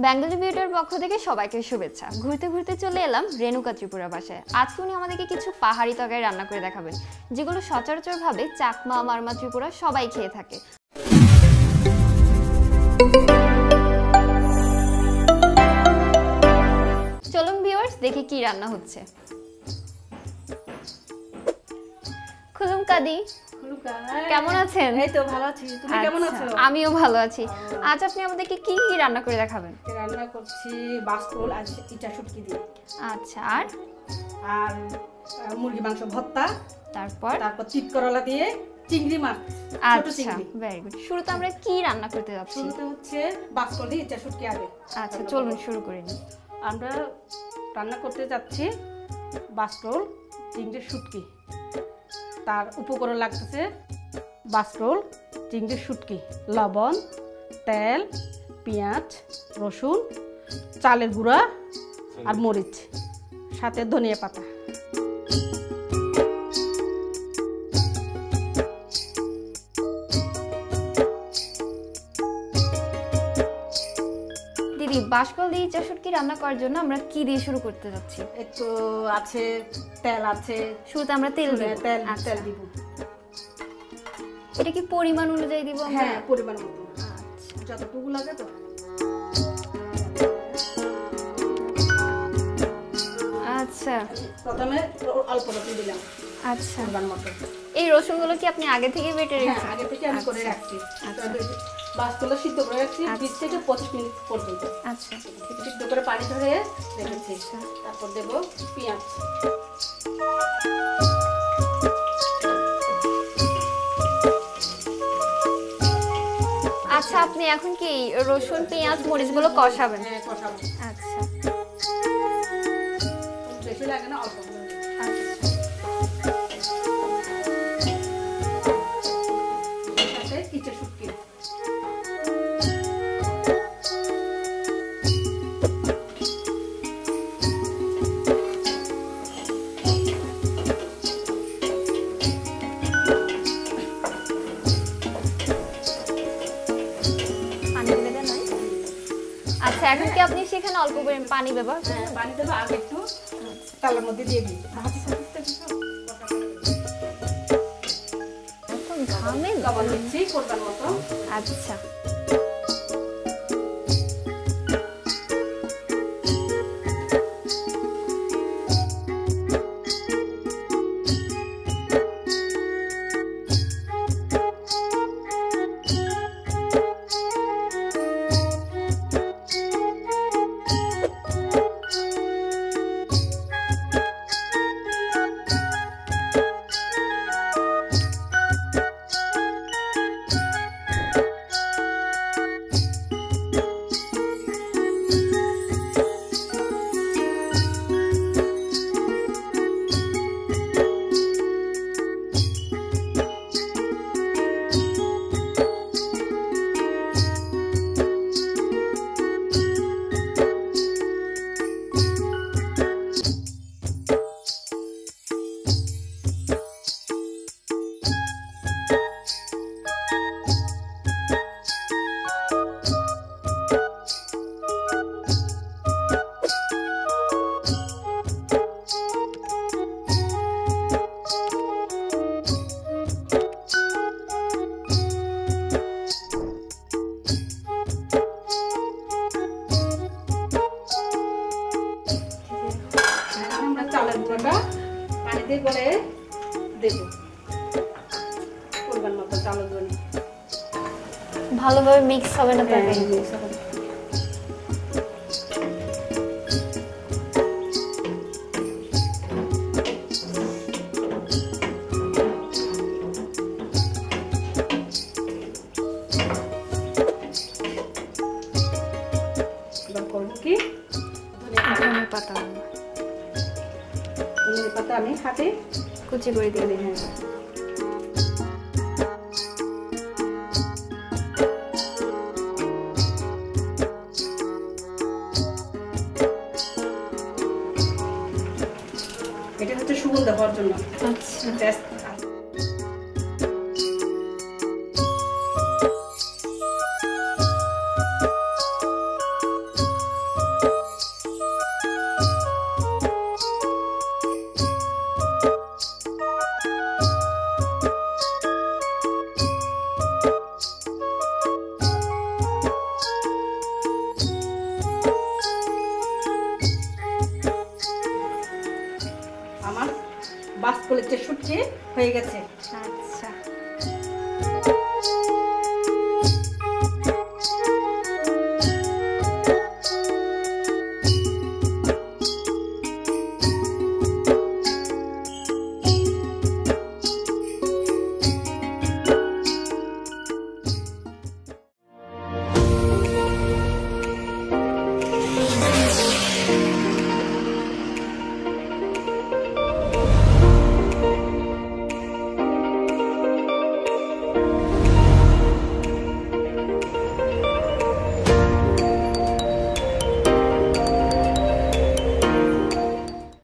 Bengali ভিউটার পক্ষ থেকে সবাইকে শুভেচ্ছা। ঘুরতে ঘুরতে চলে এলাম রেণুকা ত্রিপুরা বাসায়। আজকে উনি আমাদেরকে কিছু পাহাড়ি তরকারি রান্না করে দেখাবেন, যেগুলো সচরাচরভাবে চাকমা মারমা ত্রিপুরা সবাই খেয়ে থাকে। চলুন ভিউয়ার্স, দেখি কি রান্না হচ্ছে। খুলুম কাদি, কেমন আছেন? এই তো ভালো আছি, তুমি কেমন আছো? আমিও ভালো আছি। আজ আপনি আমাদেরকে কি কি রান্না করে দেখাবেন? রান্না করছি বাসকল আর ইচা শুটকি দিয়ে। আচ্ছা, আর আর মুরগি মাংস ভর্তা, তারপর চিটকরলা দিয়ে চিংড়ি মাছ। আচ্ছা, ভেরি গুড। শুরুতে আমরা কি রান্না করতে যাচ্ছি? শুরুতে হচ্ছে বাসকল দিয়ে ইচা শুটকি আগে। আচ্ছা, চলুন শুরু করে নিই। আমরা রান্না করতে যাচ্ছি বাসকল চিংড়ি শুটকি। তার উপকরণ লাগতেছে বাসকল চিংড়ি শুটকি, লবণ, তেল, পেঁয়াজ, রসুন, চালের গুঁড়া আর মরিচ, সাথে ধনিয়া পাতা। দিদি, বাসকল দিয়ে ইচা শুটকি রান্না করার জন্য আমরা কি দিয়ে শুরু করতে যাচ্ছি? একটু আছে তেল আছে, শুরুতে আমরা তেল দিব। তেল দিব। এটা কি পরিমাণ অনুযায়ী দিব? হ্যাঁ, পরিমাণ মতো। আচ্ছা, যতটুকু লাগে তো। আচ্ছা, প্রথমে অল্প রসুন দিলাম। আচ্ছা, পরিমাণ মতো। এই রসুনগুলো কি আপনি আগে থেকে বেটে রেখেছেন? হ্যাঁ, আগে থেকে আমি করে রাখছি। বাসকল সিদ্ধ করে রাখছি 20 থেকে 25 মিনিট পর্যন্ত। আচ্ছা, সিদ্ধ করে পানি ধরে রেখেছি। তারপর দেব পেঁয়াজ। আচ্ছা, আপনি এখন কি রসুন পেঁয়াজ মরিচগুলো কষাবেন? হ্যাঁ, কষাবো। আচ্ছা, বেশি লাগে না, অল্প। ইচা শুটকি। আচ্ছা, এখন কি আপনি সেখানে অল্প পরিমাণ পানি ব্যবহার করেন? হ্যাঁ, পানি দেবো আগে একটু, তালের মধ্যে দিয়ে দিই। এখন ঘামে লবণ দিচ্ছি পরিমাণ মতো। আচ্ছা, পানিতে করে দেব পরিমাণ মতো। চালের গুঁড়ো ভালোভাবে মিক্স হবে না তরকারি? করবো কি ধনিয়া পাতা আমি হাতে কুচি করে দিয়ে দিই। হ্যাঁ, এটা হচ্ছে সুগন্ধ হওয়ার জন্য। আচ্ছা, লোলেচের শুটকি হয়ে গেছে।